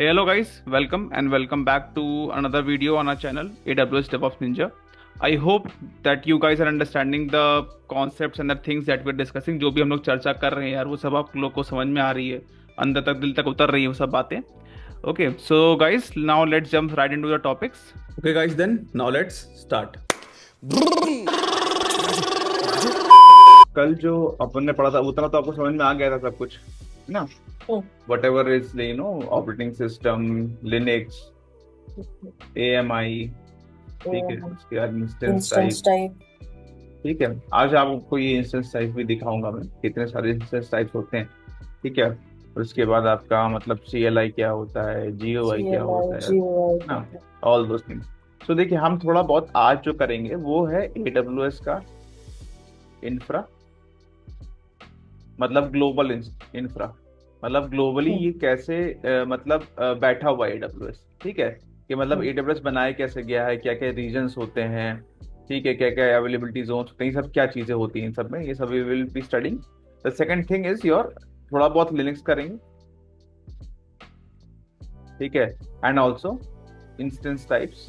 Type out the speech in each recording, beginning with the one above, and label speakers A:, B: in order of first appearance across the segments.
A: Hello guys, welcome and welcome back to another video on our channel AWS DevOps Ninja. I hope that you guys are understanding the concepts and the things that we're discussing. जो भी हम लोग चर्चा कर रहे हैं यार वो सब आप लोग को समझ में आ रही है, अंदर तक दिल तक उतर रही है वो सब बातें. Okay, so guys, now let's jump right into the topics. Okay guys, then now let's start. कल जो अपन ने पढ़ा था उतना तो आपको समझ में आ गया था सब कुछ, है ना? Whatever is the operating system, Linux, AMI, ठीक है, उसके बाद इंस्टेंस
B: इंस्टेंस
A: टाइप.
B: टाइप।
A: ठीक है, आज आपको ये इंस्टेंस टाइप भी दिखाऊंगा मैं, कितने सारे इंस्टेंस टाइप्स होते हैं. ठीक है, और उसके बाद आपका मतलब CLI क्या होता है, GUI क्या
B: CLI
A: होता है ना,
B: GUI।
A: All those things. तो देखिए, हम थोड़ा बहुत आज जो करेंगे वो है AWS का इंफ्रा, मतलब ग्लोबल इंफ्रा, मतलब ग्लोबली ये कैसे मतलब बैठा हुआ है AWS. ठीक है, कि मतलब AWS बनाया कैसे गया है, क्या क्या रीजन्स होते हैं, ठीक है, क्या क्या अवेलेबिलिटी जोन्स होते हैं, ये सब क्या चीजें होती हैं इन सब में, ये सब we will be studying. The second thing is your, थोड़ा बहुत लिनक्स करेंगे. ठीक है, एंड ऑल्सो इंस्टेंस टाइप्स.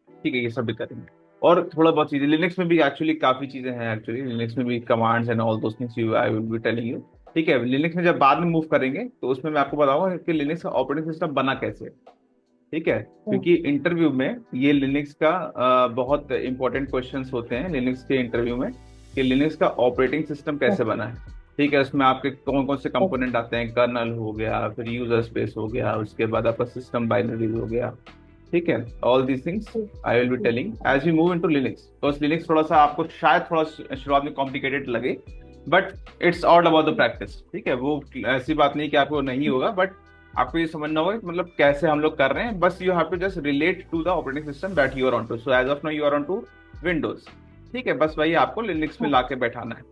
A: ठीक है, ये सब भी करेंगे. और थोड़ा बहुत चीजें लिनक्स में भी, एक्चुअली काफी चीजें हैं, एक्चुअली लिनक्स में भी commands and all those things you I will be telling you. ठीक है, लिनक्स में जब बाद में मूव करेंगे तो उसमें मैं आपको बताऊंगा कि लिनक्स का ऑपरेटिंग सिस्टम बना कैसे है. ठीक है, क्योंकि इंटरव्यू में ये लिनक्स का बहुत इंपॉर्टेंट क्वेश्चंस होते हैं लिनक्स के इंटरव्यू में, कि लिनक्स का ऑपरेटिंग सिस्टम कैसे बना है. ठीक है, उसमें आपके कौन कौन से कंपोनेंट आते हैं, कर्नल हो गया, फिर यूजर स्पेस हो गया, उसके बाद आपका सिस्टम बाइनरीज हो गया. ठीक है, all these things I will be telling as we move into Linux. तो लिनक्स थोड़ा सा आपको शायद थोड़ा शुरुआत में कॉम्प्लिकेटेड लगे, but it's all about the practice. ठीक है, वो ऐसी बात नहीं कि आपको नहीं होगा, बट आपको ये समझना होगा कि मतलब कैसे हम लोग कर रहे हैं. बस you have to just relate to the operating system that you are on to. So as of now you are on to Windows. ठीक है, बस वही आपको लिनक्स में लाके बैठाना है.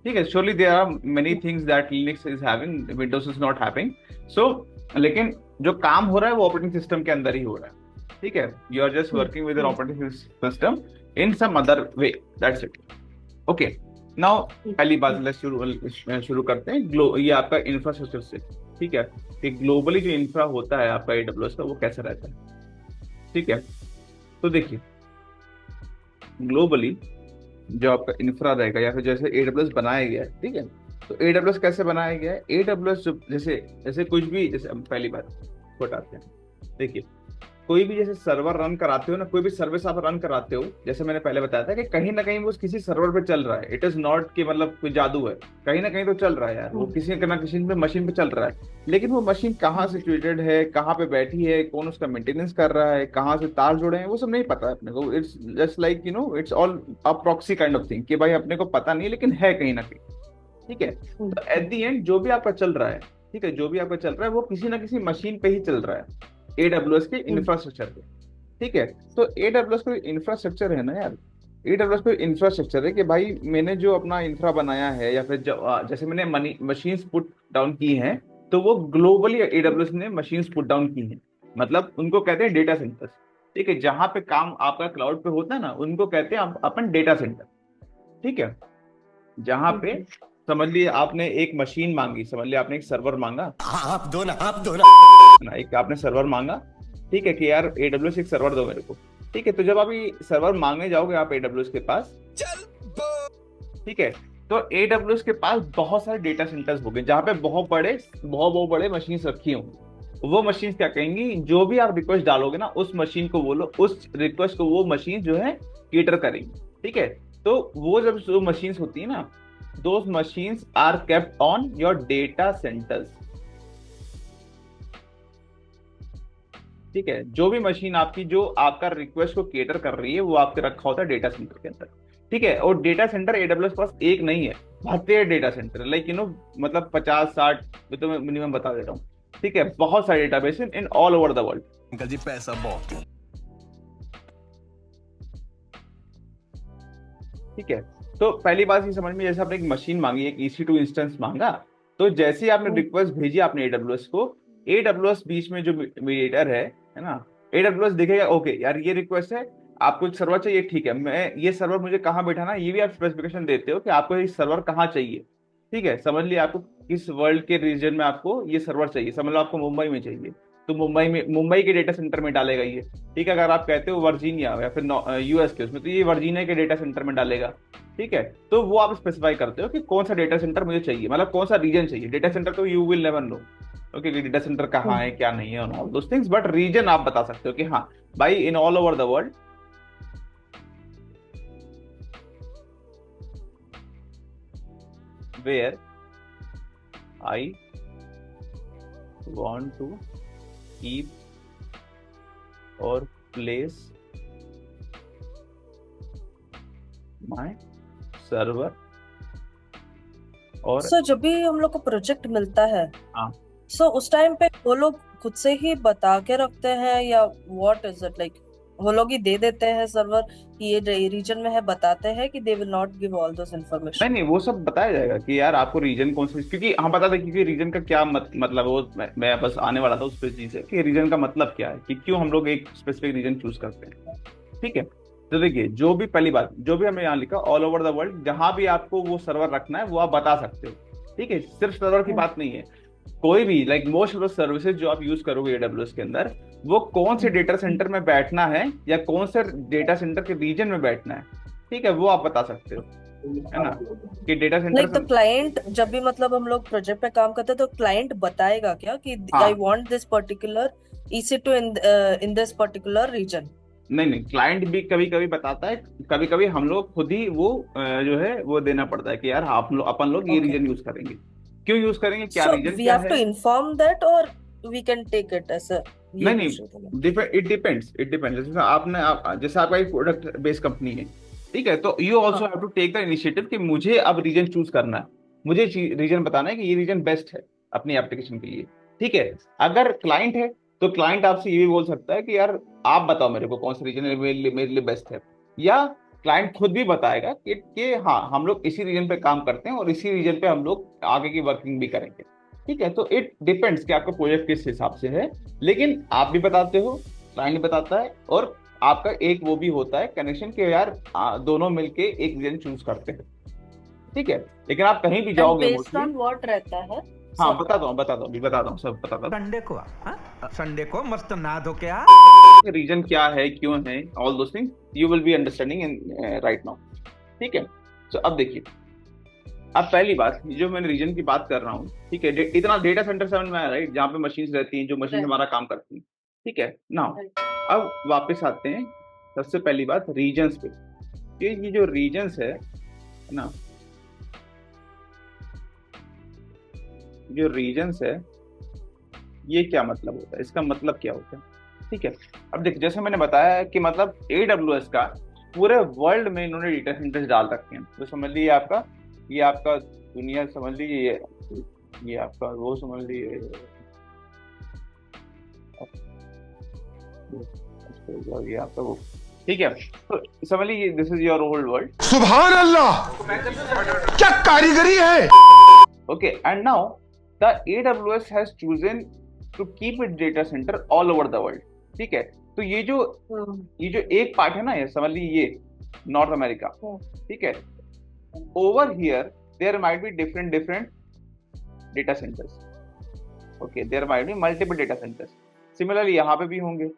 A: ठीक है, surely there are many things that Linux is having, Windows is not having. So लेकिन जो काम हो रहा है वो ऑपरेटिंग सिस्टम के अंदर ही हो रहा है. ठीक है, you are just working with an operating system in some other way, that's it. Okay, now पहली बात शुरू करते हैं ये आपका इंफ्रास्ट्रक्चर से. ठीक है, कि ग्लोबली जो इंफ्रा होता है आपका AWS का वो कैसा रहता है. ठीक है, तो देखिए, ग्लोबली जो आपका इंफ्रा रहेगा या फिर जैसे AWS बनाया गया है. ठीक है, तो AWS कैसे बनाया गया है, AWS जो जैसे जैसे कुछ भी, जैसे हम पहली बात बताते हैं. देखिए, कोई भी जैसे सर्वर रन कराते हो ना, कोई भी सर्विस आप रन कराते हो, जैसे मैंने पहले बताया था कि कहीं ना कहीं वो किसी सर्वर पे चल रहा है. इट इज नॉट कि मतलब कोई जादू है, कहीं ना कहीं तो चल रहा है यार, वो किसी ना किसी पे मशीन पे चल रहा है. लेकिन वो मशीन कहाँ सिचुएटेड है, कहाँ पे बैठी है, कौन उसका मेंटेनेंस कर रहा है, कहाँ से तार जुड़े हैं, वो सब नहीं पता है अपने को. It's just like it's all a proxy kind of thing, कि भाई अपने को पता नहीं लेकिन है कहीं ना कहीं. ठीक है, तो एट द एंड जो भी आपका चल रहा है, ठीक है, जो भी आपका चल रहा है वो किसी ना किसी मशीन पे ही चल रहा है, AWS के इंफ्रास्ट्रक्चर पे. ठीक है, तो AWS कोई इंफ्रास्ट्रक्चर है ना यार, AWS कोई इंफ्रास्ट्रक्चर है कि भाई मैंने जो अपना इंफ्रा बनाया है, या फिर जैसे मैंने मशीन्स पुट डाउन की हैं, तो वो ग्लोबली AWS ने मशीन्स पुट डाउन की हैं. मतलब उनको कहते हैं डेटा सेंटर्स. ठीक है, जहां पे काम आपका क्लाउड पे होता है ना, उनको कहते हैं अपन डेटा सेंटर. ठीक है, जहां पे समझ लिए आपने एक मशीन मांगी, समझ लिया आपने एक सर्वर मांगा, आप दो ना, एक आपने सर्वर मांगा. ठीक है, कि यार AWS एक सर्वर दो मेरे को. ठीक है, तो जब आप ये सर्वर मांगने जाओगे आप AWS के पास, ठीक है, तो AWS के पास बहुत सारे डेटा सेंटर्स होंगे जहां पे बहुत बड़े मशीन रखी होंगी. वो मशीन क्या कहेंगी, जो भी आप रिक्वेस्ट डालोगे ना उस मशीन को बोलो, उस रिक्वेस्ट को वो मशीन जो है केटर करेंगी. ठीक है, तो वो जब जो मशीन होती है ना, those machines are kept on your data centers. ठीक है, जो भी मशीन आपकी जो आपका रिक्वेस्ट को केटर कर रही है वो आपके रखा होता है डेटा सेंटर के अंदर. ठीक है, और डेटा सेंटर AWS पास एक नहीं है, बहुत डेटा सेंटर, लाइक मतलब 50-60, तो मैं मिनिमम बता दे रहा हूँ. ठीक है, बहुत सारे database in all over the world.
C: Uncle ji पैसा बहुत है।
A: ठीक है, तो पहली बात ये समझ में, जैसे आपने एक मशीन मांगी, एक EC2 इंस्टेंस मांगा, तो जैसे ही आपने रिक्वेस्ट भेजी आपने AWS को, AWS बीच में जो मीडिएटर है ना, AWS देखेगा ओके यार ये रिक्वेस्ट है, आपको एक सर्वर चाहिए, ठीक है, मैं ये सर्वर मुझे कहाँ बैठाना है ये भी आप स्पेसिफिकेशन देते हो कि आपको ये सर्वर कहाँ चाहिए। ठीक है, समझ लिया आपको किस वर्ल्ड के रीजन में आपको ये सर्वर चाहिए, समझ लो आपको मुंबई में चाहिए, तो मुंबई में, मुंबई के डेटा सेंटर में डालेगा ये। ठीक है, अगर आप कहते हो वर्जीनिया या फिर यूएस के उसमें, तो ये वर्जीनिया के डेटा सेंटर में डालेगा। ठीक है, तो वो आप स्पेसिफाई करते हो कि कौन सा डेटा सेंटर मुझे चाहिए, मतलब कौन सा रीजन चाहिए। डेटा सेंटर तो you will never know, okay, data center कहाँ है क्या नहीं है all those things, but region आप बता सकते हो कि हाँ भाई in all over the world where I want to keep or place my server और
B: सो जब भी हम लोग को प्रोजेक्ट मिलता है,
A: हाँ
B: सो उस टाइम पे वो लोग खुद से ही बता के रखते हैं या व्हाट इज इट लाइक, वो लोग ही दे देते हैं सर्वर ये रीजन में है, बताते हैं कि they will not give all those
A: नहीं
B: इंफॉर्मेशन।
A: नहीं, वो सब बताया जाएगा कि यार आपको रीजन कौन सा, क्योंकि हम बता दें क्योंकि रीजन का क्या मतलब वो मैं बस आने वाला था उस पे चीज है कि रीजन का मतलब क्या है, कि क्यों हम लोग एक स्पेसिफिक रीजन चूज करते हैं। ठीक है, तो देखिए जो भी पहली बात जो भी हमने यहाँ लिखा ऑल ओवर द वर्ल्ड, जहां भी आपको वो सर्वर रखना है वो आप बता सकते हो। ठीक है, सिर्फ सर्वर की बात नहीं है, कोई भी like most of the services जो आप यूज करोगे एडब्ल्यूएस के अंदर, वो कौन से डेटा सेंटर में बैठना है या कौन से डेटा सेंटर के रीजन में बैठना है, ठीक है, वो आप बता सकते हो, है ना, कि data centre
B: like the client जब भी मतलब हम लोग प्रोजेक्ट पे काम करते हैं तो क्लाइंट बताएगा क्या कि आई
A: हाँ
B: want this particular EC2 in this particular region.
A: नहीं नहीं, क्लाइंट भी कभी कभी बताता है, कभी कभी हम लोग खुद ही वो जो है वो देना पड़ता है कि यार आप लोग अपन लोग ये
B: ओके,
A: रीजन यूज करेंगे, क्यों यूज करेंगे, क्या
B: सो
A: रीजन
B: वी
A: क्या
B: हैव टू
A: है।
B: इन्फॉर्म दैट और वी कैन टेक इट ऐसा, ये
A: नहीं
B: पूछ रही थी मैं।
A: नहीं, इट डिपेंड्स जैसे आपने जैसे आपका एक प्रोडक्ट बेस्ड कंपनी है, ठीक है, तो यू ऑल्सो
B: हाँ,
A: have to take the initiative कि मुझे अब रीजन चूज करना है, मुझे रीजन बताना है कि ये रीजन बेस्ट है अपनी एप्लीकेशन के लिए। ठीक है, अगर क्लाइंट है तो क्लाइंट आपसे ये भी बोल सकता है कि यार आप बताओ मेरे को कौन सा रीजन मेरे लिए बेस्ट है, या क्लाइंट खुद भी बताएगा कि हाँ हम लोग इसी रीजन पे काम करते हैं और इसी रीजन पे हम लोग आगे की वर्किंग भी करेंगे। ठीक है, तो इट डिपेंड्स कि आपका प्रोजेक्ट किस हिसाब से है, लेकिन आप भी बताते हो, क्लाइंट भी बताता है, और आपका एक वो भी होता है कनेक्शन के यार दोनों मिलके एक रीजन चूज करते हैं। ठीक है, लेकिन आप कहीं भी
B: एंड
A: जाओगे
B: बेस्ड
A: मोस्टली।
B: ऑन व्हाट रहता है
A: हाँ
B: सब।
A: बताता हूँ सब बताता हूँ।
C: संडे को संडे को मस्त नहा धो के
A: रीजन क्या है क्यों है all those things you will be understanding in right now. ठीक है, तो अब देखिए, अब पहली बात जो मैंने रीजन की बात कर रहा हूँ, ठीक है, इतना डेटा सेंटर समझ में आया राइट, जहाँ पे मशीन रहती हैं जो मशीन हमारा काम करती हैं। ठीक है ना, अब वापस आते हैं सबसे पहली बात रीजन्स पे, ये जो रीजन्स है ना, जो रीजन्स है ये क्या मतलब होता है, इसका मतलब क्या होता है। ठीक है, अब देखिए जैसे मैंने बताया कि मतलब AWS का पूरे वर्ल्ड में इन्होंने डेटा सेंटर्स डाल रखे हैं, तो समझ लीजिए आपका ये आपका दुनिया समझ लीजिए, ये आपका वो समझ लीजिए, ये आपका वो। ठीक है, तो समझ लीजिए this is your whole world.
D: सुभान अल्लाह, क्या कारीगरी है।
A: Okay, and now the AWS has chosen to keep its data center all over the world. ठीक है, तो ये जो एक पार्ट है ना, ये समझ लीजिए ये नॉर्थ अमेरिका। ठीक है, over here there might be different data centers. Okay, there might be multiple data centers, similarly यहाँ पे भी होंगे,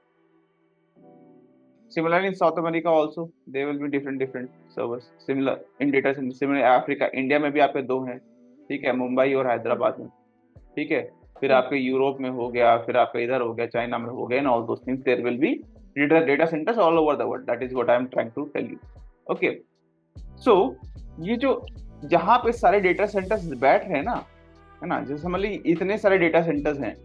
A: similarly in South America also there will be different servers similar in data center, similar Africa, India में भी आपके दो हैं। ठीक है, मुंबई और हैदराबाद में। ठीक है, फिर आपके यूरोप में हो गया, फिर आपका इधर हो गया, चाइना में हो गया, and all those things there will be data centers all over the world, that is what I am trying to tell you. Okay, so ये जो जहाँ पे सारे डेटा सेंटर्स बैठ रहे हैं ना, है ना, जैसे समझ लीजिए इतने सारे डेटा सेंटर्स हैं।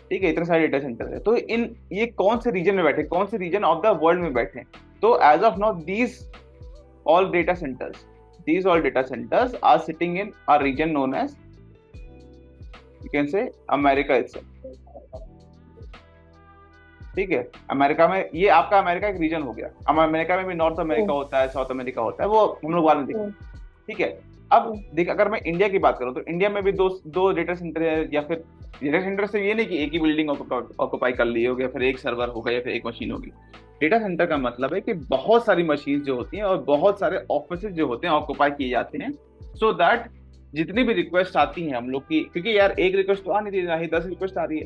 A: ठीक है, इतने सारे डेटा सेंटर है, तो इन ये कौन से रीजन में बैठे, कौन से रीजन ऑफ द वर्ल्ड में बैठे, तो as of now all data centers these all data centers are sitting in a region known as, you can say, America itself। ठीक है, अमेरिका में ये आपका अमेरिका एक रीजन हो गया। अब अमेरिका में भी नॉर्थ अमेरिका होता है, साउथ अमेरिका होता है, वो हम लोग बाद में देखेंगे। ठीक है, अब देख अगर मैं इंडिया की बात करूं तो इंडिया में भी दो डेटा सेंटर है, या फिर डेटा सेंटर से ये नहीं कि एक ही बिल्डिंग ऑक्युपाई कर ली होगी, या फिर एक सर्वर होगा, या फिर एक मशीन होगी। डेटा सेंटर का मतलब है कि बहुत सारी मशीन जो होती हैं और बहुत सारे ऑफिस जो होते हैं ऑक्यूपाई किए जाते हैं, सो दैट जितनी भी रिक्वेस्ट आती हैं हम लोग की, क्योंकि यार एक रिक्वेस्ट तो आ नहीं रही, 10 रिक्वेस्ट आ रही है।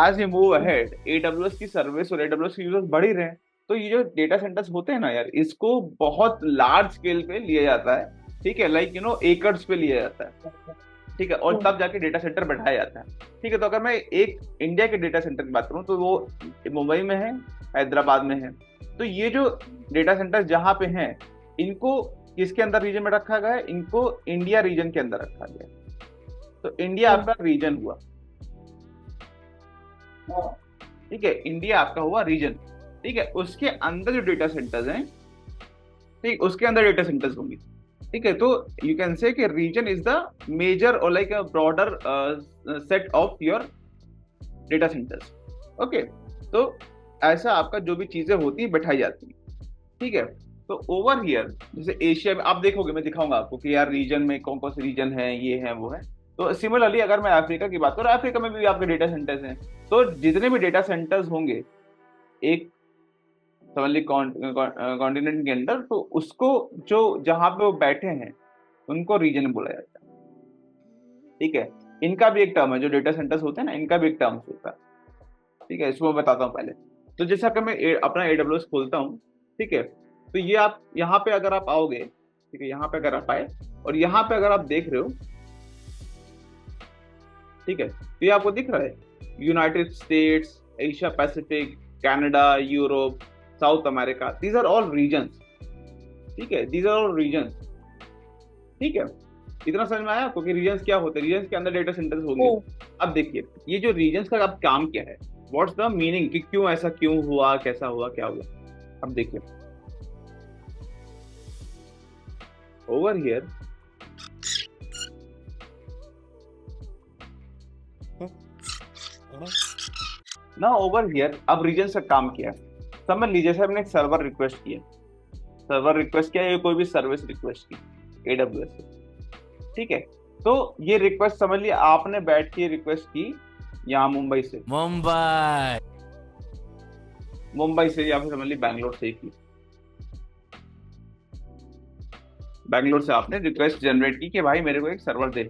A: As you move ahead AWS की सर्विस और एडब्ल्यूएस के यूजर्स बढ़ ही रहे हैं, तो ये जो डेटा सेंटर्स होते हैं ना यार, इसको बहुत लार्ज स्केल पे लिया जाता है, ठीक है, लाइक एकर्स पे लिया जाता है, ठीक है, और तब जाके डेटा सेंटर बैठाया जाता है। ठीक है, तो अगर मैं एक इंडिया के डेटा सेंटर की बात करूं तो वो मुंबई में है, हैदराबाद में है। तो ये जो डेटा सेंटर जहां पे हैं, इनको किसके अंदर रीजन में रखा गया है? इनको इंडिया रीजन के अंदर रखा गया है। तो इंडिया आपका रीजन हुआ, ठीक है, इंडिया आपका हुआ रीजन, ठीक है। उसके अंदर जो डेटा सेंटर्स हैं, ठीक, उसके अंदर डेटा सेंटर्स होंगे, ठीक है। तो यू कैन से कि रीजन इज द मेजर और like a broader set of your data centers. Okay, तो ऐसा आपका जो भी चीजें होती है बैठाई जाती है, ठीक है। तो ओवर हियर जैसे एशिया में आप देखोगे, मैं दिखाऊंगा आपको कि यार रीजन में कौन कौन से रीजन है, ये है वो है। तो सिमिलरली अगर मैं अफ्रीका की बात करूँ, अफ्रीका में भी आपके डेटा सेंटर्स हैं। तो जितने भी डेटा सेंटर्स होंगे एक समझ ली कॉन्टिनेंट के अंदर, तो उसको जो जहां पे वो बैठे हैं उनको रीजन बोला जाता है, ठीक है। इनका भी एक टर्म है, जो डेटा सेंटर्स होते हैं ना, इनका भी एक टर्म होता है, ठीक है। इसको मैं बताता हूँ पहले। तो जैसे अगर मैं अपना AWS खोलता हूँ, ठीक है, तो ये आप यहाँ पे अगर आप आओगे, ठीक है, यहाँ पे अगर आप आए और यहाँ पे अगर आप देख रहे हो, ठीक है, तो ये आपको दिख रहा है United States, Asia Pacific, Canada, Europe, South America, these are all regions, ठीक है, दीज आर ऑल रीजन्स, ठीक है। इतना समझ में आया आपको कि रीजन्स क्या होते हैं? रीजन्स के अंदर डेटा सेंटर्स होंगे। अब देखिए ये जो रीजन्स का अब काम क्या है, व्हाट्स द मीनिंग, कि क्यों ऐसा क्यों हुआ, कैसा हुआ, क्या हुआ। अब देखिए ओवर हियर, ना ओवर हियर अब रीजन्स का काम क्या है समझ लीजिए। जैसे हमने एक सर्वर रिक्वेस्ट किया, सर्वर रिक्वेस्ट किया, या कोई भी सर्विस रिक्वेस्ट की AWS से, ठीक है। तो ये रिक्वेस्ट समझ लिया आपने बैठ के रिक्वेस्ट की यहाँ मुंबई से, मुंबई से, या फिर समझ ली बैंगलोर से की, बैंगलोर से आपने रिक्वेस्ट जनरेट की कि भाई मेरे को एक सर्वर दे,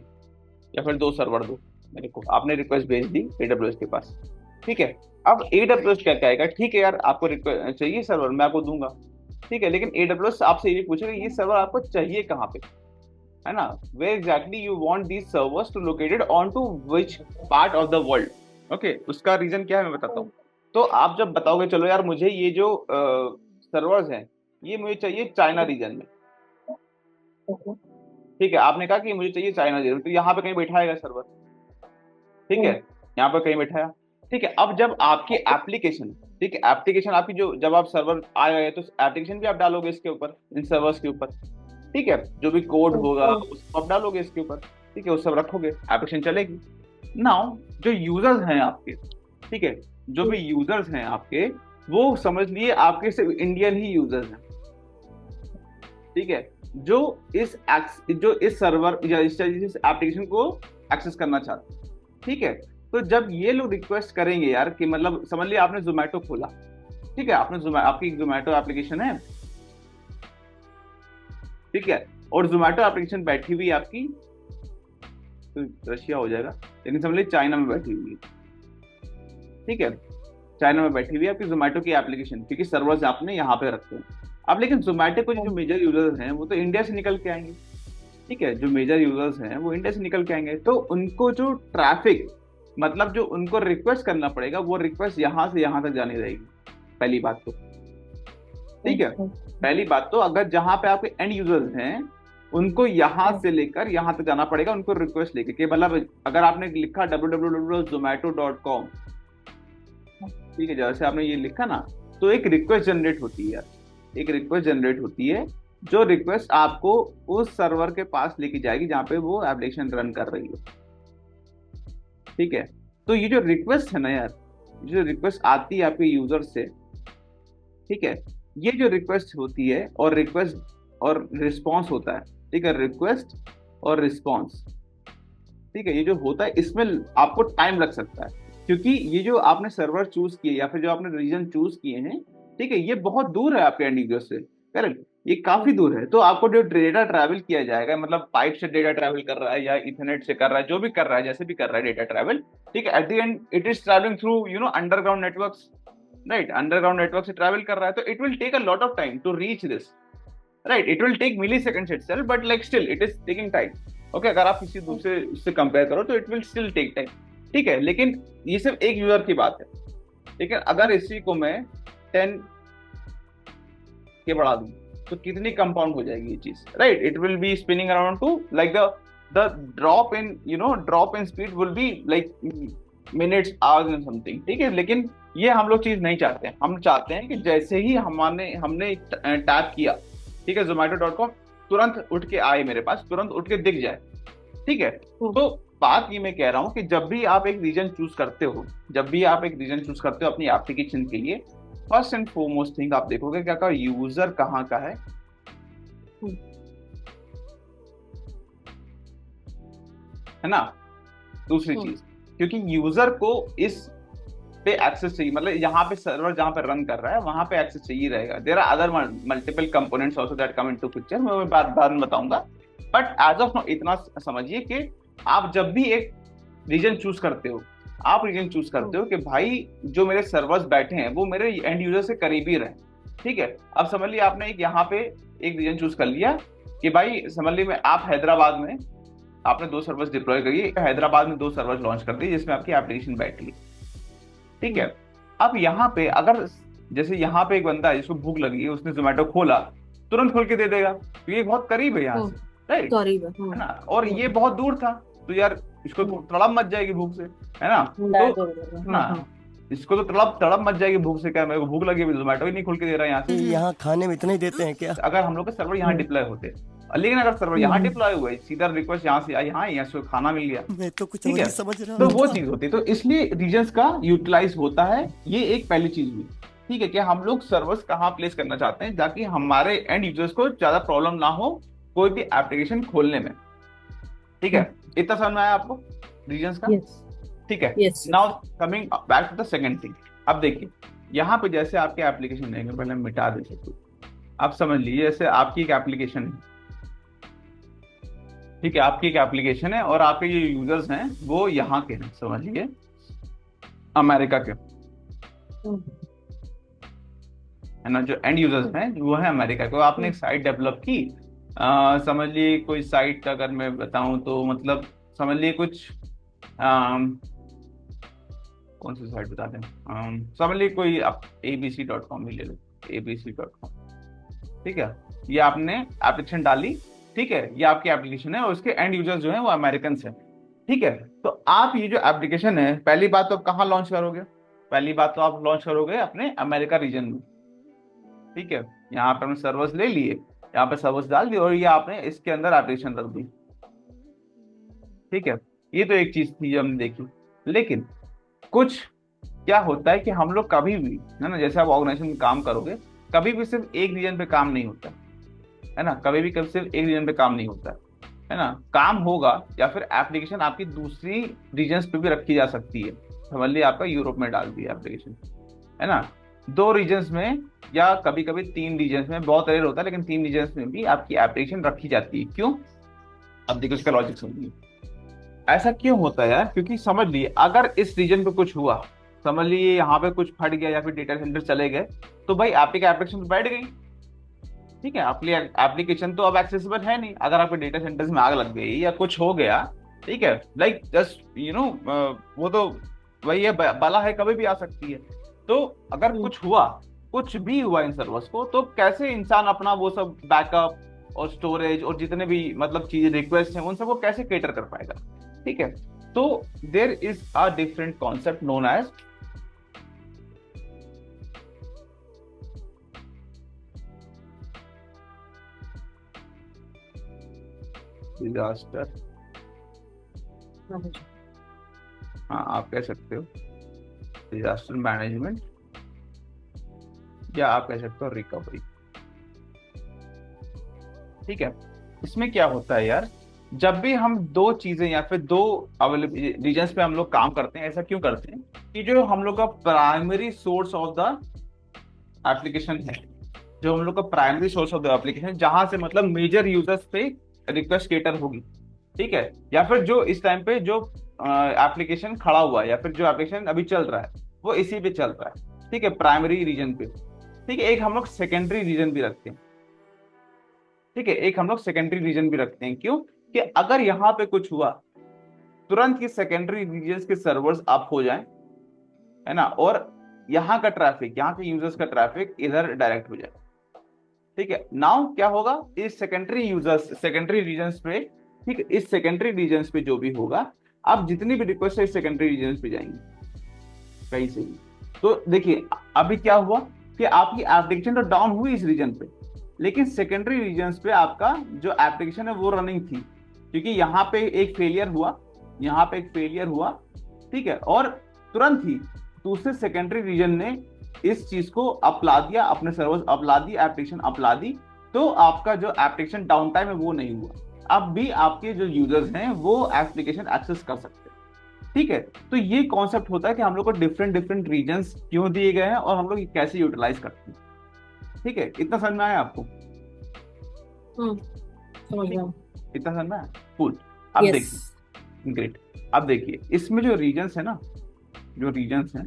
A: या फिर 2 सर्वर दो मेरे को। आपने रिक्वेस्ट भेज दी AWS के पास, ठीक है। अब AWS क्या कहेगा, ठीक है यार आपको रिक्वेस्ट चाहिए सर्वर, मैं आपको दूंगा, ठीक है। लेकिन AWS आपसे ये पूछेगा ये सर्वर आपको चाहिए कहाँ पे, है ना, where exactly you want these servers to located on to which part of the world. Okay, उसका रीजन क्या है मैं बताता हूँ। तो आप जब बताओगे चलो यार मुझे ये जो सर्वर्स हैं ये मुझे चाहिए चाइना रीजन में, ठीक है, आपने कहा कि मुझे चाहिए चाइना रीजन, तो यहाँ पे कहीं बैठाएगा सर्वर, ठीक है, यहाँ पे कहीं बैठाया, ठीक है। अब जब आपकी एप्लीकेशन, ठीक है, एप्लीकेशन आपकी जो जब आप सर्वर आ गए तो एप्लीकेशन भी आप डालोगे इसके ऊपर, इन सर्वर्स के ऊपर, ठीक है, जो भी कोड होगा उसको आप डालोगे इसके ऊपर, ठीक है, वो सब रखोगे, एप्लीकेशन चलेगी। नाउ जो यूजर्स हैं आपके, ठीक है, जो भी यूजर्स हैं आपके, वो समझ लिए आपके सिर्फ इंडियन ही यूजर्स हैं, ठीक है, जो इस सर्वर या इस एप्लीकेशन को एक्सेस करना चाहते हैं, ठीक है। तो जब ये लोग रिक्वेस्ट करेंगे यार कि मतलब समझ लिया आपने जोमेटो खोला, ठीक है, आपने आपकी जोमेटो एप्लीकेशन है, ठीक है, और जोमेटो एप्लीकेशन बैठी हुई आपकी, तो रशिया हो जाएगा, लेकिन समझ लीजिए चाइना में बैठी हुई है, ठीक है, चाइना में बैठी हुई है आपकी जोमेटो की एप्लीकेशन, क्योंकि सर्वर्स आपने यहाँ पे रखे हैं। अब लेकिन जोमेटो को जो मेजर यूजर्स हैं वो तो इंडिया से निकल के आएंगे, ठीक है, जो मेजर यूजर्स हैं वो इंडिया से निकल के आएंगे, तो उनको जो ट्रैफिक मतलब जो उनको रिक्वेस्ट करना पड़ेगा वो रिक्वेस्ट यहाँ से यहाँ तक जानी रहेगी, पहली बात तो, ठीक है। पहली बात तो अगर जहां पे आपके एंड यूजर्स हैं उनको यहां से लेकर यहां तक जाना पड़ेगा, उनको रिक्वेस्ट लेके कि मतलब अगर आपने लिखा www.zomato.com, ठीक है, जैसे आपने ये लिखा ना, तो एक रिक्वेस्ट जनरेट होती है, एक रिक्वेस्ट जनरेट होती है, जो रिक्वेस्ट आपको उस सर्वर के पास लेके जाएगी जहां पे वो एप्लीकेशन रन कर रही है, ठीक है। तो ये जो रिक्वेस्ट है ना यार, जो रिक्वेस्ट आती है आपके यूजर से, ठीक है, ये जो रिक्वेस्ट होती है और रिक्वेस्ट और रिस्पॉन्स होता है, ठीक है, रिक्वेस्ट और रिस्पॉन्स, ठीक है, ये जो होता है इसमें आपको टाइम लग सकता है, क्योंकि ये जो आपने सर्वर चूज किए या फिर जो आपने रीजन चूज किए हैं, ठीक है, ये बहुत दूर है आपके एंड यूजर से, करेक्ट, ये काफी दूर है। तो आपको जो डेटा ट्रैवल किया जाएगा, मतलब पाइप से डेटा ट्रैवल कर रहा है या इथरनेट से कर रहा है, जो भी कर रहा है, जैसे भी कर रहा है डेटा ट्रैवल, ठीक है, at the end it is travelling through underground networks, right, underground network से ट्रैवल कर रहा है, तो it will take a lot of time to reach this, right, it will take milliseconds itself, but like still it is taking time. Okay, अगर आप किसी दूसरे उससे कंपेयर करो तो it will still take time, ठीक है, लेकिन ये सिर्फ एक यूजर की बात है। लेकिन अगर इसी को मैं 10 के बढ़ा दूं तो कितनी कंपाउंड हो जाएगी ये चीज, right, it will be spinning around two like the drop in drop in speed will be like minutes hours and something, ठीक है। लेकिन ये हम लोग चीज नहीं चाहते हैं, हम चाहते हैं कि जैसे ही हमने टैप किया, ठीक है, zomato.com, तुरंत उठ के आए मेरे पास, तुरंत उठ के दिख जाए, ठीक है। तो बात ये मैं कह रहा हूँ कि जब भी आप एक रीजन चूज करते हो, अपनी एप्लीकेशन के लिए, फर्स्ट एंड फॉरमोस्ट थिंग आप देखोगे क्या यूजर कहाँ का है ना। दूसरी चीज, क्योंकि यूजर को इस पे एक्सेस चाहिए, मतलब यहाँ पे सर्वर जहाँ पे रन कर रहा है वहां पे एक्सेस चाहिए रहेगा। There are other multiple components also that come into picture, मैं बाद में बताऊंगा। बट एज ऑफ नाउ इतना समझिए कि आप जब भी एक रीजन चूज करते हो, कि भाई जो मेरे सर्वर्स बैठे हैं वो मेरे एंड यूजर से करीबी रहे, ठीक है। अब समझ लिया आपने एक यहाँ पे एक रीजन चूज कर लिया कि भाई समझ लीजिए आप हैदराबाद में आपने 2 सर्वर्स डिप्लॉय करिए, हैदराबाद में 2 सर्वर्स लॉन्च कर दिए जिसमें आपकी एप्लीकेशन बैठी, ठीक है। अब यहाँ पे अगर जैसे यहाँ पे एक बंदा है जिसको भूख लगी है, उसने जोमेटो खोला, तुरंत खोल के दे देगा, तो ये बहुत करीब है यहाँ से, राइट, है ना। और ये बहुत दूर था, तो यार इसको तो तड़प मच जाएगी भूख से, है ना, तो ना इसको तो तड़प मच जाएगी भूख से, क्या मेरे को भूख लगी, जोमेटो ही नहीं खोल के दे रहा है यहाँ से।
E: यहाँ खाने में इतना ही देते हैं क्या?
A: अगर हम लोग के सर्वर यहाँ डिप्लॉय होते, लेकिन अगर सर्वर यहाँ डिप्लॉय हुआ है, सीधा रिक्वेस्ट यहाँ से आई, यहाँ से खाना मिल गया,
E: मैं तो कुछ
A: ठीक है,
E: समझ रहा
A: तो वो चीज होती है। तो इसलिए रीजन्स का यूटिलाइज होता है, ये एक पहली चीज हुई, ठीक है, कि हम लोग सर्वर्स कहाँ प्लेस करना चाहते हैं ताकि हमारे एंड यूजर्स को ज्यादा प्रॉब्लम ना हो कोई भी एप्लीकेशन खोलने में, ठीक है। इतना समझ में आया आपको रीजन्स का? ठीक है। Now coming back to the second thing, अब देखिए यहाँ पे जैसे आपके एप्लीकेशन है, पहले मिटा देते तो आप समझ लीजिए जैसे आपकी एक एप्लीकेशन है, ठीक है, आपकी एक एप्लीकेशन है और आपके जो यूजर्स हैं वो यहाँ के हैं, समझ लीजिए अमेरिका के, है ना, जो एंड यूजर्स हैं वो है अमेरिका के। आपने एक साइट डेवलप की, समझ लिए कोई साइट अगर मैं बताऊं तो मतलब समझ लिए कुछ कौन सी साइट बता दें, समझ लिए कोई आप abc.com ही ले लो, abc.com, ठीक है, ये आपने एप्लीकेशन डाली, ठीक है, ये आपकी एप्लीकेशन है और उसके एंड यूजर्स जो हैं वो अमेरिकन हैं, ठीक है। तो आप ये जो एप्लीकेशन है, पहली बात तो आप कहाँ लॉन्च करोगे? पहली बात तो आप लॉन्च करोगे अपने अमेरिका रीजन में, ठीक है। यहाँ पे हमने सर्वर्स ले लिए, यहाँ पे सर्वर्स डाल दिए और ये आपने इसके अंदर एप्लीकेशन रख दी, ठीक है। ये तो एक चीज थी जो हमने देखी। लेकिन कुछ क्या होता है कि हम लोग कभी भी, है ना, जैसे आप ऑर्गेनाइजेशन में काम करोगे, कभी भी सिर्फ एक रीजन पे काम नहीं होता, है ना, कभी भी सिर्फ एक रीजन पे काम नहीं होता है ना, काम होगा या फिर एप्लीकेशन आपकी दूसरी रीजन्स पे भी रखी जा सकती है। समझ लिया आपका यूरोप में डाल दिया एप्लीकेशन, है ना, 2 रीजन्स में या कभी कभी 3 रीजन्स में, बहुत रेयर होता है लेकिन 3 रीजन्स में भी आपकी एप्लीकेशन रखी जाती है। क्यों? अब देखो इसका लॉजिक समझिए, ऐसा क्यों होता है यार, क्योंकि समझ लिए अगर इस रीजन पे कुछ हुआ, समझ लिए यहाँ पे कुछ फट गया या फिर डेटा सेंटर चले गए, तो भाई आपकी एप्लीकेशन बैठ गई, ठीक है, आपकी एप्लीकेशन तो अब एक्सेसिबल है नहीं। अगर आपके डेटा सेंटर्स में आग लग गई या कुछ हो गया, ठीक है, लाइक जस्ट वो तो वही है, बला है, कभी भी आ सकती है। तो अगर कुछ हुआ, कुछ भी हुआ इन सर्वर्स को, तो कैसे इंसान अपना वो सब बैकअप और स्टोरेज और जितने भी मतलब चीजें रिक्वेस्ट हैं उन सबको कैसे केटर कर पाएगा, ठीक है। तो there is a different concept known as disaster, हाँ आप कह सकते हो डिजास्टर मैनेजमेंट, या आप कह सकते हो रिकवरी, ठीक है। इसमें क्या होता है यार, जब भी हम 2 चीजें या फिर 2 अवेलेबल रीजन्स पे हम लोग काम करते हैं, ऐसा क्यों करते हैं कि जो हम लोग का primary source of the application है, जो हम लोग का primary source of the application, जहां से मतलब मेजर यूजर्स पे रिक्वेस्ट केटर होगी, ठीक है, या फिर जो इस टाइम पे जो एप्लीकेशन खड़ा हुआ है या फिर जो एप्लीकेशन अभी चल रहा है वो इसी पे चल रहा है, ठीक है, प्राइमरी रीजन पे। ठीक है, एक हम लोग सेकेंडरी रीजन भी रखते हैं, ठीक है, एक हम लोग सेकेंडरी रीजन भी रखते हैं। क्यों? कि अगर यहाँ पे कुछ हुआ, तुरंत की सेकेंडरी रीजन के सर्वर्स अप हो जाएं, है ना, और यहाँ का ट्रैफिक, यहाँ के यूजर्स का ट्रैफिक इधर डायरेक्ट हो जाए। ठीक है, नाउ क्या होगा, इस सेकेंडरी यूजर्स, सेकेंडरी रीजन्स पे, ठीक है, इस सेकेंडरी रीजन्स पे जो भी होगा, अब जितनी भी रिक्वेस्ट है इस सेकेंडरी रीजन्स पे जाएंगी कहीं से भी। तो देखिए अभी क्या हुआ कि आपकी एप्लीकेशन तो डाउन हुई इस रीजन पे, लेकिन सेकेंडरी रीजन्स पे आपका जो एप्लीकेशन है वो रनिंग थी, क्योंकि यहाँ पे एक फेलियर हुआ, यहाँ पे एक फेलियर हुआ, ठीक है, और तुरंत ही दूसरे सेकेंडरी रीजन ने इस चीज को अपला दिया, अपने सर्वर्स अपला दी, एप्लीकेशन अपला दी, तो आपका जो एप्लीकेशन डाउन टाइम है वो नहीं हुआ। अब भी आपके जो यूजर्स हैं वो एप्लीकेशन एक्सेस कर सकते हैं। ठीक है, तो ये कॉन्सेप्ट होता है कि हम लोग को डिफरेंट डिफरेंट रीजन्स क्यों दिए गए हैं और हम लोग कैसे यूटिलाइज करते हैं। ठीक है, इतना समझ में आया आपको?
B: समझ गया।
A: इतना समझ में आया? कूल। अब
B: Yes.
A: देखिए, ग्रेट, अब देखिए इसमें जो रीजन्स है ना, जो रीजन्स हैं,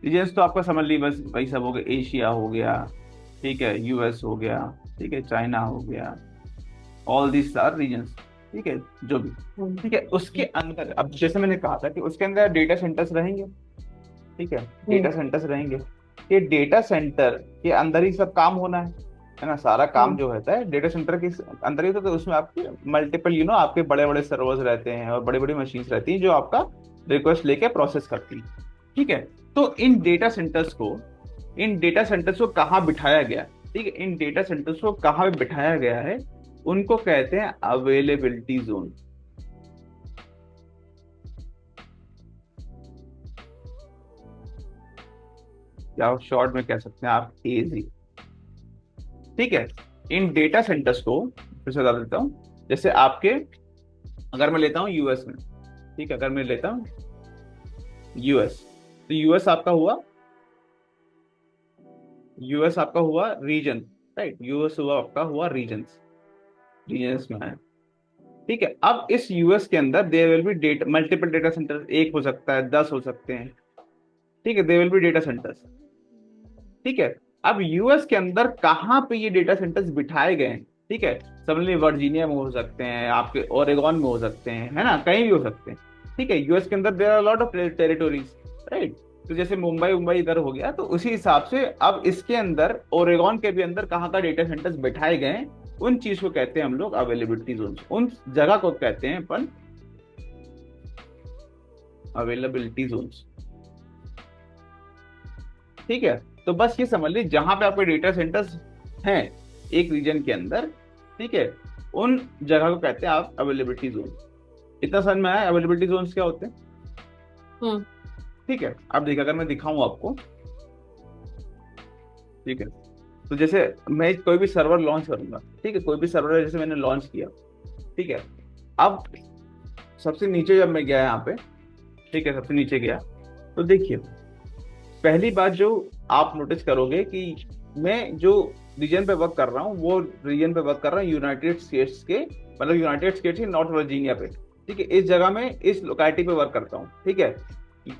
A: रीजन्स तो आपका समझ ली, बस वही सब हो गया, एशिया हो गया, ठीक है, यूएस हो गया, ठीक है, चाइना हो गया, ऑल दिस आर रीजन्स, ठीक है, जो भी, ठीक है। उसके अंदर अब जैसे मैंने कहा था कि उसके अंदर डेटा सेंटर्स रहेंगे, ठीक है, डेटा सेंटर्स रहेंगे, ये डेटा सेंटर के अंदर ही सब काम होना है ना, सारा काम जो होता है डेटा सेंटर के अंदर ही होता है। तो उसमें आपके मल्टीपल आपके बड़े बड़े सर्वर्स रहते हैं और बड़ी बड़ी मशीन्स रहती हैं जो आपका रिक्वेस्ट लेके प्रोसेस करती हैं, ठीक है। तो इन डेटा सेंटर्स को कहाँ बिठाया गया, ठीक है, इन डेटा सेंटर्स को कहाँ बिठाया गया है, उनको कहते हैं अवेलेबिलिटी जोन। या शॉर्ट में कह सकते हैं आप एजी। ठीक है, इन डेटा सेंटर्स को फिर से बता देता हूं, जैसे आपके, अगर मैं लेता हूं यूएस में, ठीक है, अगर मैं लेता हूं यूएस, तो यूएस आपका हुआ रीजन, राइट, यूएस आपका हुआ रीजन्स में है। ठीक है, अब इस यूएस के अंदर there will be data, multiple data center, एक हो सकता है, 10 हो सकते हैं, ठीक है, there will be data centers. ठीक है, अब यूएस के अंदर कहाँ पे ये डेटा सेंटर्स बिठाए गए हैं, ठीक है, समझ लीजिए वर्जीनिया में हो सकते हैं, आपके ओरेगॉन में हो सकते हैं, है ना, कहीं भी हो सकते हैं। ठीक है, यूएस के अंदर there are lot of territories, right, तो जैसे मुंबई इधर हो गया, तो उसी हिसाब से अब इसके अंदर ओरेगॉन के भी अंदर कहाँ का डेटा सेंटर्स बिठाए गए हैं, उन चीज को कहते हैं हम लोग अवेलेबिलिटी जोन, उन जगह को कहते हैं अपन अवेलेबिलिटी जोन्स। ठीक है, तो बस ये समझ लीजिए जहां पे आपके डेटा सेंटर्स हैं एक रीजन के अंदर, ठीक है, उन जगह को कहते हैं आप अवेलेबिलिटी जोन। इतना समझ में आया अवेलेबिलिटी जोन्स क्या होते हैं? ठीक है, अब देखिए अगर मैं दिखाऊं आपको, ठीक है, तो जैसे मैं कोई भी सर्वर लॉन्च करूंगा, ठीक है, कोई भी सर्वर जैसे मैंने लॉन्च किया, ठीक है, अब सबसे नीचे जब मैं गया यहाँ पे, ठीक है, सबसे नीचे गया, तो देखिए पहली बात जो आप नोटिस करोगे कि मैं जो रीजन पे वर्क कर रहा हूँ वो रीजन पे वर्क कर रहा हूँ यूनाइटेड स्टेट्स के, मतलब यूनाइटेड स्टेट्स के नॉर्थ वर्जीनिया पे, ठीक है, इस जगह में इस लोकेलिटी पे वर्क करता हूँ। ठीक है,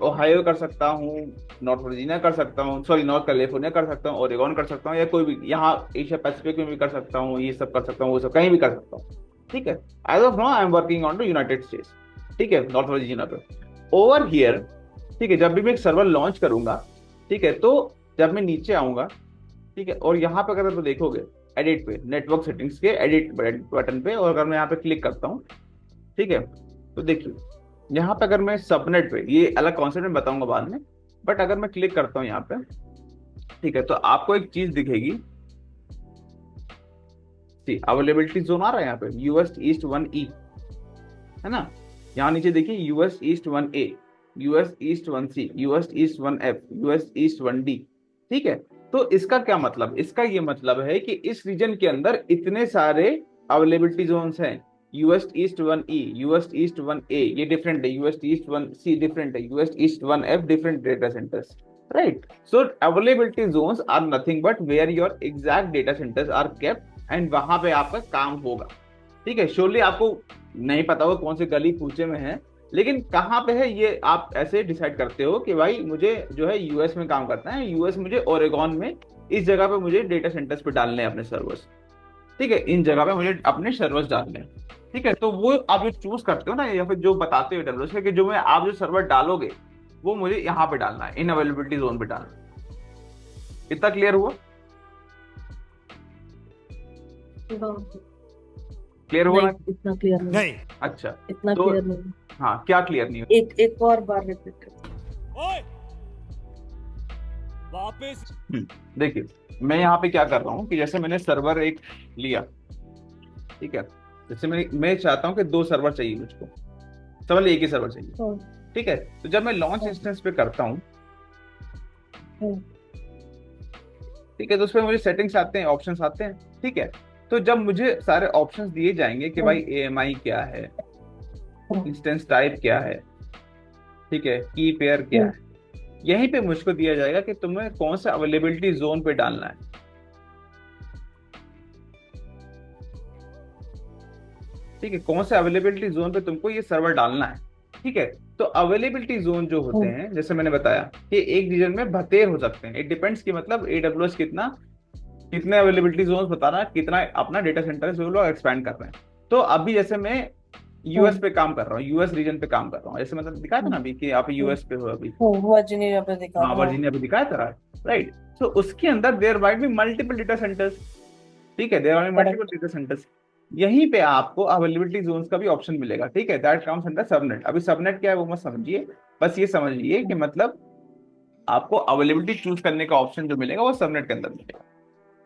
A: ओहायो कर सकता हूँ, नॉर्थ वर्जीनिया कर सकता हूँ, सॉरी नॉर्थ कैलिफोर्निया कर सकता हूँ, ओरेगॉन कर सकता हूँ, या कोई भी यहाँ एशिया पैसिफिक में भी कर सकता हूँ, ये सब कर सकता हूँ, वो सब कहीं भी कर सकता हूँ। ठीक है, as of now I am working on the United States, ठीक है, नॉर्थ वर्जीनिया पे। ओवर हियर, ठीक है, जब भी मैं एक सर्वर लॉन्च करूंगा, ठीक है, तो जब मैं नीचे आऊंगा, ठीक है, और यहाँ पे अगर तो देखोगे एडिट पे, नेटवर्क सेटिंग्स के एडिट बटन पे, और अगर मैं यहाँ पे क्लिक करता हूँ, ठीक है, तो देखिए यहाँ पे अगर मैं सबनेट पे, ये अलग कॉन्सेप्ट में बताऊंगा बाद में, बट अगर मैं क्लिक करता हूँ यहाँ पे, ठीक है, तो आपको एक चीज दिखेगी, अवेलेबिलिटी जोन आ रहा है यहाँ पे, यूएस ईस्ट 1E, है ना, यहाँ नीचे देखिए US east 1A, US east 1C, US east 1F, US east 1D। ठीक है, तो इसका क्या मतलब, इसका ये मतलब है कि इस रीजन के अंदर इतने सारे अवेलेबिलिटी जोन्स हैं, US east 1E, US east 1A ये डिफरेंट है, यूएस ईस्ट 1C डिफरेंट है, US east 1F different data centres. right? So availability zones are nothing but where your exact data centers are kept and वहां पे आपका काम होगा, ठीक है। श्योरली आपको नहीं पता होगा कौन सी गली कूचे में है, लेकिन कहाँ पे है ये आप ऐसे डिसाइड करते हो कि भाई मुझे जो है यूएस में काम करना है, यूएस मुझे ओरेगॉन में इस जगह पे मुझे डेटा सेंटर्स पे डालने हैं अपने सर्वर्स, ठीक है, इन जगह पे मुझे अपने सर्वर्स डालने हैं, ठीक है। तो वो आप जो चूज करते हो ना, या फिर जो बताते हो डेवलपर्स कि जो मैं आप जो सर्वर डालोगे वो मुझे यहाँ पे डालना है, इन अवेलेबिलिटी जोन पे डालना है। इतना क्लियर हुआ? क्लियर हुआ ना?
B: इतना क्लियर नहीं।
A: अच्छा,
B: इतना
A: तो
B: क्लियर नहीं।
A: हाँ, क्या क्लियर नहीं हुआ?
B: एक और बार रिपीट कर।
A: देखिए, मैं यहाँ पे क्या कर रहा हूँ कि जैसे मैंने सर्वर एक लिया, ठीक है, जैसे मैं चाहता हूँ कि 2 सर्वर चाहिए मुझको, समझ लीजिए एक ही सर्वर चाहिए, ठीक है। तो जब मैं लॉन्च इंस्टेंस पे करता हूँ, ठीक है, तो उसमें मुझे सेटिंग्स आते हैं, ऑप्शंस आते हैं, ठीक है। तो जब मुझे सारे ऑप्शंस दिए जाएंगे कि भाई AMI क्या है, इंस्टेंस टाइप क्या है, ठीक है, की पेयर क्या है, यहीं पे मुझको दिया जाएगा कि तुम्हें कौन सा अवेलेबिलिटी जोन पे डालना है, ठीक है, कौन सा अवेलेबिलिटी जोन पे तुमको ये सर्वर डालना है, ठीक है। तो अवेलेबिलिटी जोन जो होते हैं, जैसे मैंने बताया कि एक रीजन में बतेर हो सकते हैं, इट डिपेंड्स कि मतलब AWS कितने अवेलेबिलिटी जोन बता रहा है, कितना अपना डेटा सेंटर जो लोग एक्सपैंड कर रहे हैं। तो अभी जैसे मैं यूएस पे काम कर रहा हूँ, यूएस रीजन पे काम कर रहा हूँ, जैसे मतलब दिखाया था ना अभी कि आप यूएस पे हो अभी,
B: वर्जीनिया पे दिखा,
A: हाँ वर्जीनिया पे दिखाया था, राइट। सो उसके अंदर there might be multiple data centers, ठीक है, there are multiple data centers. यहीं पे आपको अवेलेबिलिटी जोन्स का भी ऑप्शन मिलेगा, ठीक है, दैट कम्स अंडर सबनेट। अभी सबनेट क्या है वो मत समझिए, बस ये समझिए कि मतलब आपको अवेलेबिलिटी चूज करने का ऑप्शन जो मिलेगा वो सबनेट के अंदर मिलेगा,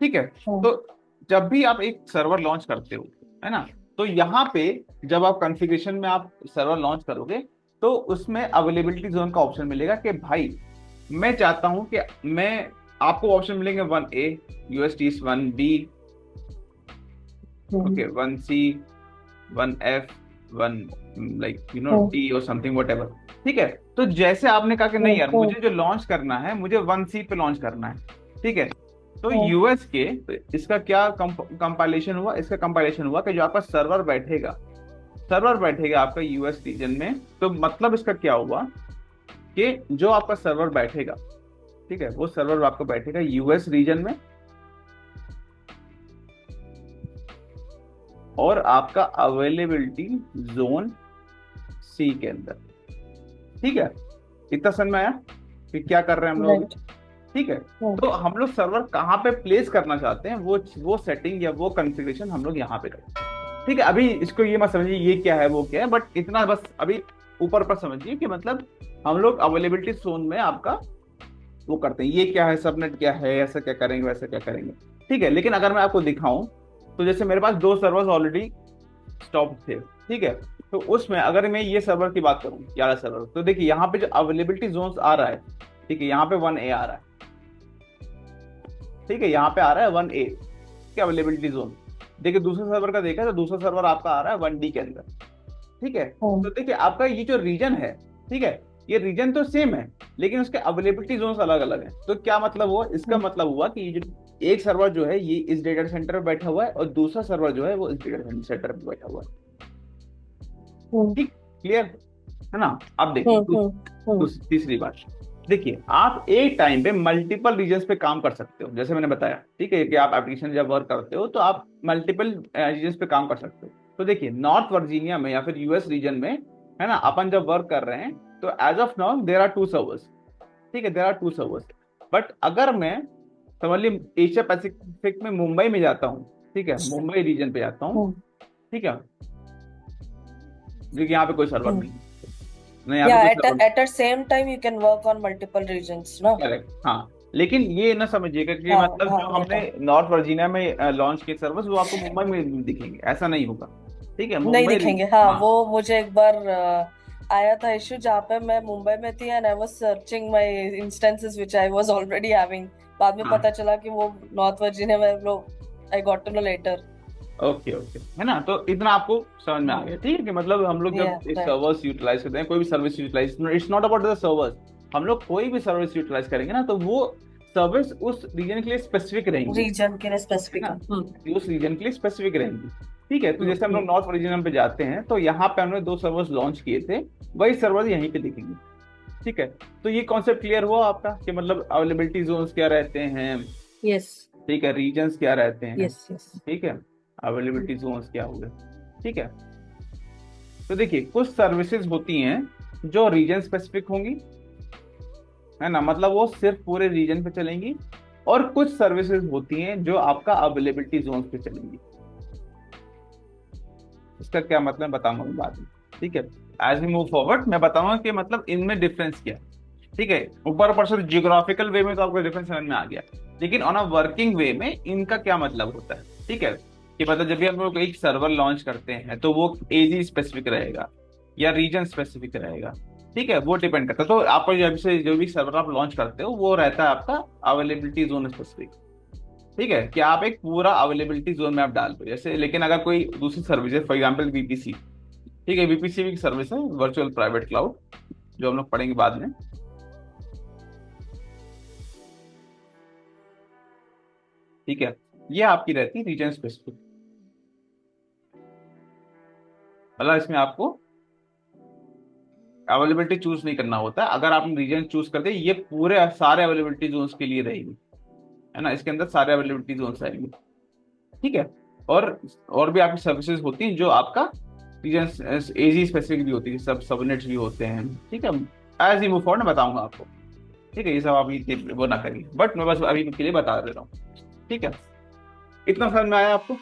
A: ठीक है। तो जब भी आप एक सर्वर लॉन्च करते हो, है ना, तो यहाँ पे जब आप कॉन्फ़िगरेशन में आप सर्वर लॉन्च करोगे तो उसमें अवेलेबिलिटी जोन का ऑप्शन मिलेगा कि भाई मैं चाहता हूं कि मैं, आपको ऑप्शन मिलेंगे 1A USTs, 1B, okay, 1C, 1F, 1 like T और समथिंग व्हाटएवर, ठीक है। तो जैसे आपने कहा कि नहीं यार मुझे जो लॉन्च करना है मुझे 1C पे लॉन्च करना है, ठीक है। तो यूएस के, तो इसका क्या कंपाइलेशन हुआ? इसका कंपाइलेशन हुआ कि जो आपका सर्वर बैठेगा आपका यूएस रीजन में, तो मतलब इसका क्या हुआ कि जो आपका सर्वर बैठेगा, ठीक है, वो सर्वर आपका बैठेगा यूएस रीजन में और आपका अवेलेबिलिटी जोन सी के अंदर, ठीक है। इतना समझ में आया कि क्या कर रहे हैं हम लोग, ठीक है। तो हम लोग सर्वर कहाँ पे प्लेस करना चाहते हैं वो सेटिंग या वो कॉन्फ़िगरेशन हम लोग यहाँ पे करें, ठीक है। अभी इसको ये मत समझिए ये क्या है वो क्या है, बट इतना बस अभी ऊपर समझिए कि मतलब हम लोग अवेलेबिलिटी जोन में आपका वो करते हैं, ये क्या है, सबनेट क्या है, ऐसा क्या करेंगे वैसा क्या करेंगे, ठीक है। लेकिन अगर मैं आपको दिखाऊं तो जैसे मेरे पास 2 सर्वर्स ऑलरेडी स्टॉप थे, ठीक है। तो उसमें अगर मैं ये सर्वर की बात करूं, 11 सर्वर, तो देखिए यहाँ पे जो अवेलेबिलिटी जोन्स आ रहा है, ठीक है, यहाँ पे 1A आ रहा है, ठीक है, यहाँ पे आ रहा है 1A की अवेलेबिलिटी जोन। देखिए दूसरे सर्वर का देखा तो दूसरा सर्वर आपका आ रहा है 1D के अंदर, ठीक है। तो देखिए आपका ये जो रीजन है, ठीक है, ये रीजन तो सेम है लेकिन उसके अवेलेबिलिटी जोन्स अलग अलग हैं। तो क्या मतलब हुआ? इसका मतलब हुआ कि ये जो एक सर्वर जो है ये इस डेटा सेंटर में बैठा हुआ है और दूसरा सर्वर जो है वो इस डेटा सेंटर में बैठा हुआ है, ठीक, क्लियर है ना। अब देखिए तीसरी बात, देखिए आप एक टाइम पे मल्टीपल रीजन्स पे काम कर सकते हो, जैसे मैंने बताया, ठीक है, कि आप एप्लीकेशन जब वर्क करते हो तो आप मल्टीपल रीजन्स पे काम कर सकते हो। तो देखिए नॉर्थ वर्जीनिया में या फिर यूएस रीजन में, है ना, अपन जब वर्क कर रहे हैं तो as of now there are 2 servers, ठीक है, देयर आर 2 सर्वर्स। बट अगर मैं समझ ली एशिया पैसिफिक में मुंबई में जाता हूँ, ठीक है, मुंबई रीजन पे जाता हूँ, ठीक है, देखिए यहाँ पे कोई सर्वर नहीं,
B: at a same time you can work on multiple regions, no?
A: Correct, हाँ। लेकिन ये ना समझिएगा कि मतलब जो हमने नॉर्थ वर्जीनिया में लॉन्च किए सर्वर्स वो आपको मुंबई में दिखेंगे, ऐसा नहीं होगा, ठीक है,
B: नहीं दिखेंगे, हाँ। वो मुझे एक बार आया था इश्यू जहाँ पे मैं मुंबई में थी and I was searching my instances which I was already having, बाद में पता चला कि वो नॉर्थ वर्जीनिया में लोग, I got to know later.
A: Okay, है ना। तो इतना आपको समझ में आ गया, ठीक है, कि मतलब हम लोग जब सर्वर्स यूटिलाइज करते हैं, कोई भी service utilize, it's not about the servers, हम लोग कोई भी सर्विस यूटिलाइज करेंगे ना, तो वो सर्विस उस रीजन के लिए स्पेसिफिक रहेंगी,
B: रीजन के लिए
A: है
B: स्पेसिफिक
A: ना,
B: है।
A: ये उस रीजन के लिए स्पेसिफिक रहेंगी। ठीक है, तो जैसे हम लोग नॉर्थ रीजन पे जाते हैं तो यहाँ पे हमने 2 सर्वर्स लॉन्च किए थे, वही सर्वर्स यहीं पे दिखेंगे। ठीक है, तो ये कॉन्सेप्ट क्लियर हुआ आपका कि मतलब अवेलेबिलिटी जोन्स क्या रहते हैं,
B: यस
A: ठीक है, रीजन्स क्या रहते हैं,
B: यस यस।
A: ठीक है, अवेलेबिलिटी जोन्स क्या हुए। ठीक है, तो देखिए कुछ सर्विसेज होती हैं जो रीजन स्पेसिफिक होंगी, है ना, मतलब वो सिर्फ पूरे रीजन पे चलेंगी, और कुछ सर्विसेज होती हैं जो आपका अवेलेबिलिटी जोन पे चलेंगी। इसका क्या मतलब बताऊंगा मैं बाद में। ठीक है, एज वी मूव फॉरवर्ड मैं बताऊंगा कि मतलब इनमें डिफरेंस क्या है। ठीक है, ऊपर से जियोग्राफिकल वे में तो आपको डिफरेंस समझ में आ गया, लेकिन ऑन अ वर्किंग वे में इनका क्या मतलब होता है। ठीक है, कि मतलब जब भी हम लोग एक सर्वर लॉन्च करते हैं तो वो एजी स्पेसिफिक रहेगा या रीजन स्पेसिफिक रहेगा। ठीक है, वो डिपेंड करता है, तो आपको जब से जो भी सर्वर आप लॉन्च करते हो वो रहता है आपका अवेलेबिलिटी जोन स्पेसिफिक। ठीक है, कि आप एक पूरा अवेलेबिलिटी जोन में आप डाल दो जैसे, लेकिन अगर कोई दूसरी सर्विस है, फॉर एग्जाम्पल वीपीसी, ठीक है, वीपीसी भी एक सर्विस है, वर्चुअल प्राइवेट क्लाउड, जो हम लोग पढ़ेंगे बाद में। ठीक है, ये आपकी रहती है रीजन स्पेसिफिक, मतलब इसमें आपको अवेलेबिलिटी चूज नहीं करना होता है। अगर आपने रीजन चूज कर दिया, ये पूरे सारे अवेलेबिलिटी जोन्स के लिए रहेगी, है ना, इसके अंदर सारे अवेलेबिलिटी जोन्स आएंगे। ठीक है, और भी आपकी सर्विसेज होती हैं जो आपका रीजन एजी स्पेसिफिक भी होती है, सब सबनेट्स भी होते हैं। ठीक है, एज ही मूव फॉरवर्ड मैं बताऊंगा आपको। ठीक है, ये सब आप वो ना करिए, बट मैं बस अभी के लिए बता दे रहा हूँ। ठीक है, इतना समझ में आया आपको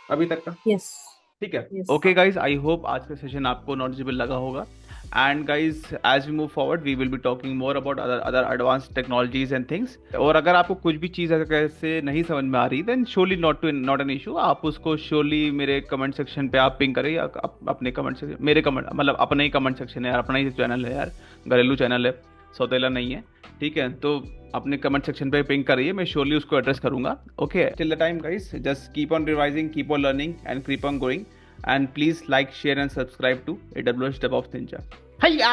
A: अभी तक का?
B: यस
A: ठीक है,
B: yes.
A: Okay guys, I hope आज का सेशन आपको नॉलेजेबल लगा होगा। And guys as we move forward we will be talking more about other advanced technologies and things. और अगर आपको कुछ भी चीज़ अगर कैसे नहीं समझ में आ रही, then surely not an issue, आप उसको श्योरली मेरे कमेंट सेक्शन पे आप पिंग करें, या अपने कमेंट सेक्शन, मेरे कमेंट मतलब अपने ही कमेंट सेक्शन है यार, अपना ही चैनल है यार, घरेलू चैनल है, सौतेला नहीं है। ठीक है, तो अपने कमेंट सेक्शन पे पिंग करिए, मैं श्योरली उसको एड्रेस करूंगा। Okay, till the time guys, just keep on revising, keep on learning and keep on going, and please like, share and subscribe to AWS DevOps Ninja. Hiya!